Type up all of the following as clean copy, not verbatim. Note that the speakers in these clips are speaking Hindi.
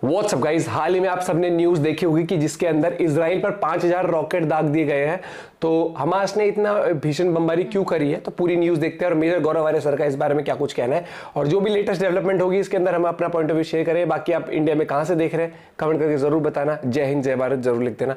व्हाट्सअप गाइस, हाल ही में आप सबने न्यूज देखी होगी कि जिसके अंदर इजराइल पर 5000 रॉकेट दाग दिए गए हैं। तो हमास ने इतना भीषण बमबारी क्यों करी है, तो पूरी न्यूज देखते हैं और मेजर गौरव आर्य सर का इस बारे में क्या कुछ कहना है और जो भी लेटेस्ट डेवलपमेंट होगी इसके अंदर हम अपना पॉइंट ऑफ व्यू शेयर करें। बाकी आप इंडिया में कहां से देख रहे हैं कमेंट करके जरूर बताना। जय हिंद जय भारत जरूर लिख देना।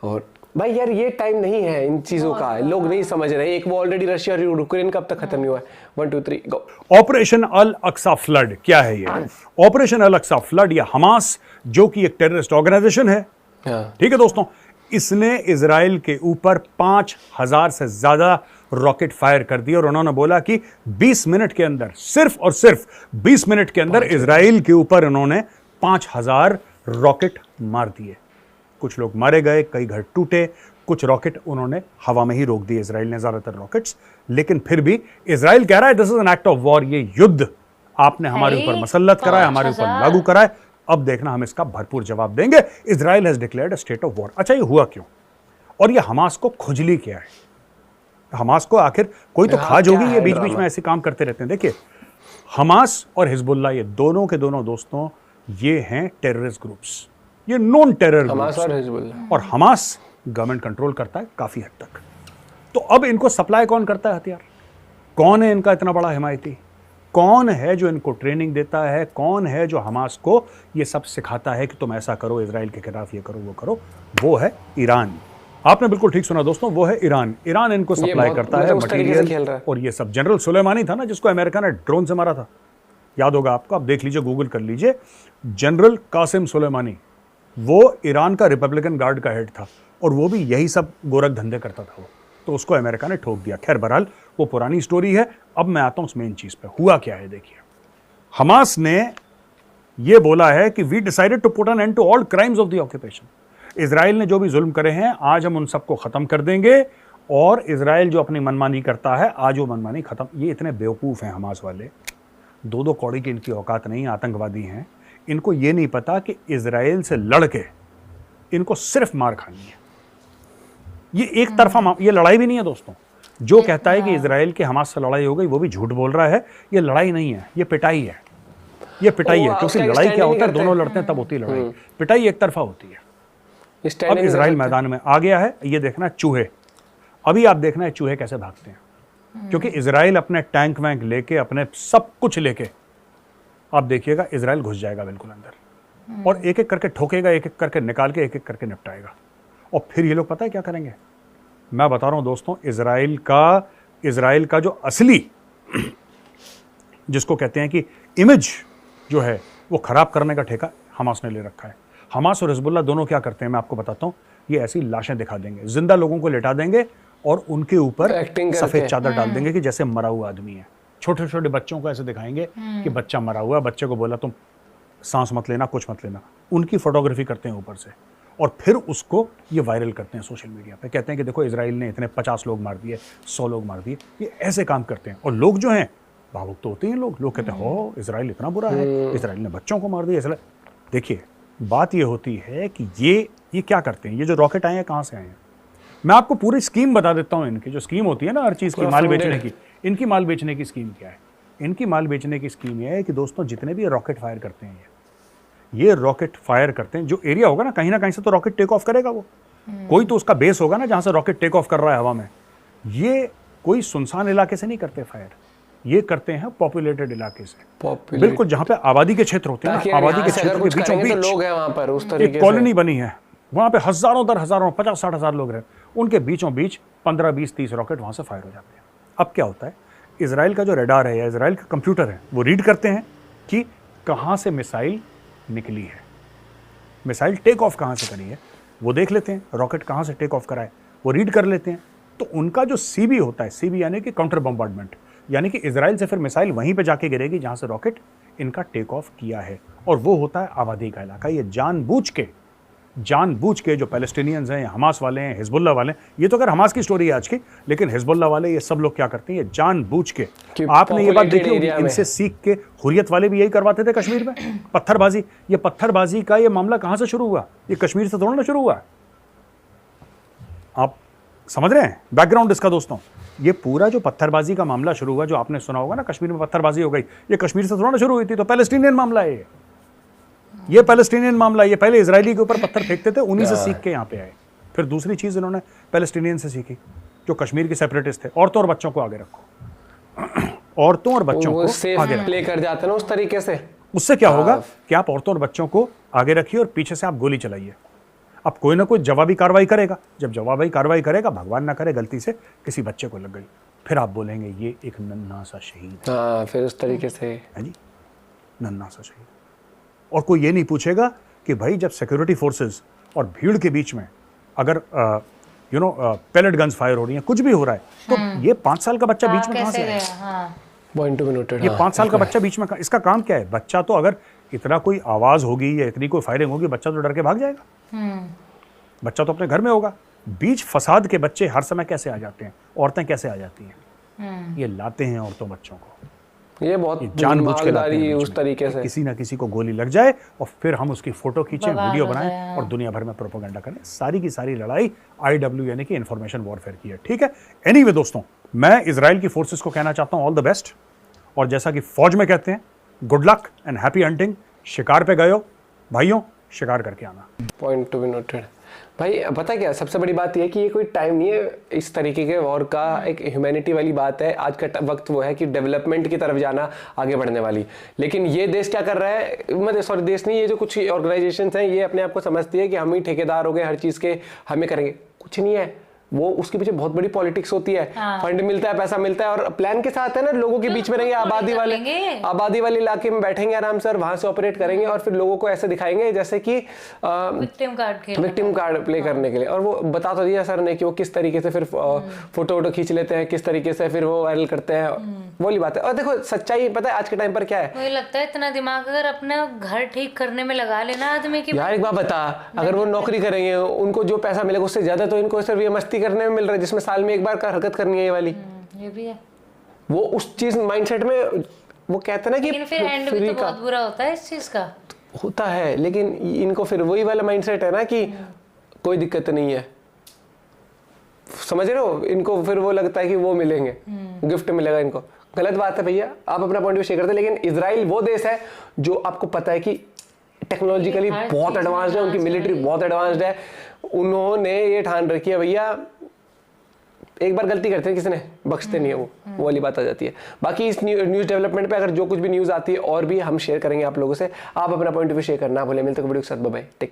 और भाई यार ये टाइम नहीं है इन चीजों का, लोग नहीं समझ रहे। एक वो ऑलरेडी रशिया और यूक्रेन कब तक खत्म नहीं हुआ है। 1 2 3 गो। ऑपरेशन अल अक्सा फ्लड क्या है ये? ऑपरेशन अल अक्सा फ्लड या हमास जो कि एक टेररिस्ट ऑर्गेनाइजेशन है, ठीक है दोस्तों, इसने इजराइल के ऊपर 5000 से ज्यादा रॉकेट फायर कर दिए और उन्होंने बोला कि 20 मिनट के अंदर, सिर्फ और सिर्फ 20 मिनट के अंदर इजराइल के ऊपर उन्होंने 5000 रॉकेट मार दिए। कुछ लोग मारे गए, कई घर टूटे, कुछ रॉकेट उन्होंने हवा में ही रोक दिए इजराइल ने, ज्यादातर रॉकेट्स। लेकिन फिर भी इजराइल कह रहा है this is an act of war, ये युद्ध आपने हमारे ऊपर मसल्लत करा है, हमारे ऊपर लागू करा है, अब देखना हम इसका भरपूर जवाब देंगे। Israel has declared a state of war. अच्छा, ये हुआ क्यों और ये हमास को खुजली क्या है? हमास को आखिर कोई तो खाज होगी, ये बीच बीच में ऐसे काम करते रहते हैं। देखिए, हमास और हिजबुल्लाह ये दोनों के दोनों दोस्तों ये हैं टेररिस्ट ग्रुप्स, ये नॉन टेरर हमास और हिजबुल्लाह। और हमास गवर्नमेंट कंट्रोल करता है काफी हद तक। तो अब इनको सप्लाई कौन करता है हथियार? कौन है इनका इतना बड़ा हिमायती? कौन है जो इनको ट्रेनिंग देता है? कौन है जो हमास को ये सब सिखाता है कि तुम ऐसा करो, इजराइल के खिलाफ ये करो वो करो? वो है ईरान। आपने बिल्कुल ठीक सुना दोस्तों, वो है ईरान। ईरान इनको सप्लाई करता है मटेरियल और ये सब। जनरल सुलेमानी था ना जिसको अमेरिका ने ड्रोन से मारा था, याद होगा आपको, आप देख लीजिए, गूगल कर लीजिए। जनरल कासिम सुलेमानी वो ईरान का रिपब्लिकन गार्ड का हेड था और वो भी यही सब गोरख धंधे करता था वो, तो उसको अमेरिका ने ठोक दिया। खैर बहरहाल वो पुरानी स्टोरी है। अब मैं आता हूं उस मेन चीज पे। हुआ क्या है देखिए, हमास ने ये बोला है कि we decided to put an end to all crimes of the occupation. Israel ने जो भी जुल्म करे हैं आज हम उन सबको खत्म कर देंगे और इजराइल जो अपनी मनमानी करता है आज वो मनमानी खत्म। ये इतने बेवकूफ हैं हमास वाले, दो दो कौड़ी की इनकी औकात नहीं, आतंकवादी हैं। इनको ये नहीं पता कि इजराइल से लड़के इनको सिर्फ मार खानी है। ये एक तरफा ये लड़ाई भी नहीं है दोस्तों। जो कहता है कि इजराइल के हमास से लड़ाई हो गई वो भी झूठ बोल रहा है। ये लड़ाई नहीं है, ये पिटाई है। ये पिटाई है क्योंकि लड़ाई क्या होता है, दोनों लड़ते हैं तब होती है लड़ाई। पिटाई एक तरफा होती है। अब इजराइल मैदान में आ गया है। ये देखना चूहे, अभी आप देखना है चूहे कैसे भागते हैं, क्योंकि इजराइल अपने टैंक वैंक लेके, अपने सब कुछ लेके, आप देखिएगा इजराइल घुस जाएगा बिल्कुल अंदर और एक एक करके ठोकेगा, एक एक करके निकाल के एक एक करके निपटाएगा। और फिर ये लोग पता है क्या करेंगे? मैं बता रहा हूं दोस्तों, इजराइल का जो असली जिसको कहते हैं कि इमेज जो है वो खराब करने का ठेका हमास ने ले रखा है। हमास और हिजबुल्लाह दोनों क्या करते हैं मैं आपको बताता हूं। ये ऐसी लाशें दिखा देंगे, जिंदा लोगों को लेटा देंगे और उनके ऊपर सफेद चादर डाल देंगे कि जैसे मरा हुआ आदमी है। छोटे छोटे बच्चों को ऐसे दिखाएंगे कि बच्चा मरा हुआ है, बच्चे को बोला तुम सांस मत लेना, कुछ मत लेना। उनकी फोटोग्राफी करते हैं ऊपर से और फिर उसको ये वायरल करते हैं सोशल मीडिया पे। कहते हैं कि देखो इजराइल ने इतने 50 लोग मार दिए, 100 लोग मार दिए। ये ऐसे काम करते हैं और लोग जो हैं भावुक तो होते हैं। लोग कहते हैं हो इजराइल इतना बुरा है, इजराइल ने बच्चों को मार दिया। देखिए बात ये होती है कि ये क्या करते हैं, ये जो रॉकेट आए हैं कहाँ से आए हैं? मैं आपको पूरी स्कीम बता देता हूँ। इनकी जो स्कीम होती है ना हर चीज़ की, माल बेचने की, इनकी माल बेचने की स्कीम क्या है? इनकी माल बेचने की स्कीम यह है कि दोस्तों जितने भी रॉकेट फायर करते हैं, ये रॉकेट फायर करते हैं, जो एरिया होगा ना कहीं से तो रॉकेट टेक ऑफ करेगा। वो कोई तो उसका बेस होगा ना जहां से रॉकेट टेक ऑफ कर रहा है हवा में। ये कोई सुनसान इलाके से नहीं करते फायर, ये करते हैं पॉपुलेटेड इलाके से, बिल्कुल जहां पे आबादी के क्षेत्र होते हैं। आबादी के क्षेत्र के बीचों बीच लोग हैं, वहां पर उस तरीके से कॉलोनी बनी है, वहां पे हजारों 50-60 हजार लोग रहते, उनके बीचों बीच 15, 20, 30 रॉकेट वहां से फायर हो जाते हैं। अब क्या होता है, इजराइल का जो रडार है या इजराइल का कंप्यूटर है वो रीड करते हैं कि कहां से मिसाइल निकली है, मिसाइल टेक ऑफ कहां से करी है, वो देख लेते हैं। रॉकेट कहां से टेक ऑफ करा है वो रीड कर लेते हैं। तो उनका जो सीबी होता है, सीबी यानी कि काउंटर बम्बार्डमेंट, यानी कि इजराइल से फिर मिसाइल वहीं पे जाके गिरेगी जहां से रॉकेट इनका टेक ऑफ किया है, और वो होता है आबादी का इलाका। ये जानबूझ के जो पैलेस्टीनियंस हैं, हमास वाले हैं, हिजबुल्लाह वाले हैं, ये तो अगर हमास की स्टोरी है आज की, लेकिन हिजबुल्लाह वाले ये सब लोग क्या करते हैं, ये जानबूझ के, आपने ये बात देखी होगी, इनसे सीख के हुर्रियत वाले भी यही करवाते थे कश्मीर में, पत्थरबाजी। ये पत्थरबाजी का ये मामला कहां से शुरू हुआ? ये कश्मीर से थोड़ा ना शुरू हुआ। आप समझ रहे हैं बैकग्राउंड इसका दोस्तों? ये पूरा जो पत्थरबाजी का मामला शुरू हुआ, जो आपने सुना होगा ना कश्मीर में पत्थरबाजी हो गई, ये कश्मीर से थोड़ा ना शुरू हुई थी, तो पैलेस्टीनियन मामला है ये। ये पैलेस्टीनियन मामला, ये पहले इजरायली के ऊपर पत्थर फेंकते थे, उन्हीं से सीख के यहाँ पे आए। फिर दूसरी चीज इन्होंने पैलेस्टीनियन से सीखी, जो कश्मीर के सेपरेटिस्ट थे, औरतों और बच्चों को आगे रखो, औरतों और बच्चों को सेफ आगे रखो। प्ले कर जाते हैं ना उस तरीके से। उससे क्या होगा कि आप औरतों और बच्चों को आगे रखिए और पीछे से आप गोली चलाइए। अब कोई ना कोई जवाबी कार्रवाई करेगा, जब जवाबी कार्रवाई करेगा, भगवान ना करे गलती से किसी बच्चे को लग गई, फिर आप बोलेंगे ये एक नन्हा सा शहीद हाँ, फिर उस तरीके से है जी, नन्हा सा शहीद। और कोई ये नहीं पूछेगा कि भाई जब सिक्योरिटी फोर्सेस और भीड़ के बीच में अगर पैलेट गन्स फायर हो रही हैं, कुछ भी हो रहा है, तो ये 5 साल का बच्चा बीच में कहाँ से आया? Point to be noted. ये 5 साल का बच्चा बीच में, इसका काम क्या है? बच्चा तो अगर इतना कोई आवाज होगी या इतनी कोई फायरिंग होगी, बच्चा तो डर के भाग जाएगा। बच्चा तो अपने घर में होगा। बीच फसाद के बच्चे हर समय कैसे आ जाते हैं, औरतें कैसे आ जाती हैं? ये लाते हैं औरतों बच्चों को, ये बहुत जानबूझ के लाते हैं दिमागदारी बीच उस में। तरीके से। किसी ना किसी को गोली लग जाए और फिर हम उसकी फोटो खींचें, वीडियो बनाएं और दुनिया भर में प्रोपेगेंडा करें। सारी की सारी लड़ाई IW यानी कि इंफॉर्मेशन वॉरफेयर की है, ठीक है। एनीवे दोस्तों, मैं इजराइल की फोर्सेस को कहना चाहता हूं ऑल द बेस्ट, और जैसा कि फौज में कहते हैं, good luck and happy hunting. शिकार पे गए हो भाइयों, शिकार करके आना। Point to be noted. भाई पता है क्या सबसे बड़ी बात यह है कि ये कोई टाइम नहीं है इस तरीके के वॉर का, एक ह्यूमैनिटी वाली बात है। आज का वक्त वो है कि डेवलपमेंट की तरफ जाना, आगे बढ़ने वाली। लेकिन ये देश क्या कर रहा है, मतलब सॉरी देश नहीं, ये जो कुछ ऑर्गेनाइजेशंस हैं, ये अपने आप को समझती है कि हम ही ठेकेदार हो गए हर चीज़ के, हमें करेंगे। कुछ नहीं है, वो उसके पीछे बहुत बड़ी पॉलिटिक्स होती है। फंड मिलता है, पैसा मिलता है, और प्लान के साथ है ना, लोगों के बीच में रहेंगे, आबादी वाले इलाके में बैठेंगे आराम से और वहां से ऑपरेट करेंगे, और फिर लोगों को ऐसे दिखाएंगे जैसे कि विक्टिम कार्ड प्ले करने के लिए। और वो बता तो दिया सर ने कि वो किस तरीके से फिर फोटो वोटो खींच लेते हैं, किस तरीके से फिर वो वायरल करते हैं, वो वाली बात है। और देखो सच्चाई पता है आज के टाइम पर क्या है, मुझे लगता है इतना दिमाग अगर अपना घर ठीक करने में लगा लेना आदमी की। यार एक बात बता, अगर वो नौकरी करेंगे, उनको जो पैसा मिलेगा उससे ज्यादा तो इनको सिर्फ ये मस्ती करने में मिल रहा है, जिसमें साल में एक बार का हरकत करनी है ये वाली। ये भी है, वो उस चीज माइंडसेट में, वो कहते हैं ना कि लेकिन फिर एंड भी तो बहुत बुरा होता है इस चीज का। होता है, लेकिन इनको फिर वही वाला माइंडसेट है ना कि कोई दिक्कत नहीं है, समझ रहे हो। इनको फिर वो लगता है कि वो मिलेंगे, गिफ्ट मिलेगा इनको। गलत बात है भैया, आप अपना पॉइंट ऑफ शेयर करते हैं, लेकिन इजराइल वो देश है जो आपको पता है कि टेक्नोलॉजिकली बहुत एडवांस्ड है, उनकी मिलिट्री बहुत एडवांस्ड है। उन्होंने ये ठान रखी है भैया, एक बार गलती करते हैं किसी ने, बख्शते नहीं है वो वाली बात आ जाती है। बाकी इस न्यूज़ डेवलपमेंट पे अगर जो कुछ भी न्यूज़ आती है और भी हम शेयर करेंगे आप लोगों से। आप अपना पॉइंट ऑफ व्यू शेयर करना भूलें। मिलते हैं वीडियो के साथ, बाय बाय, टेक केयर।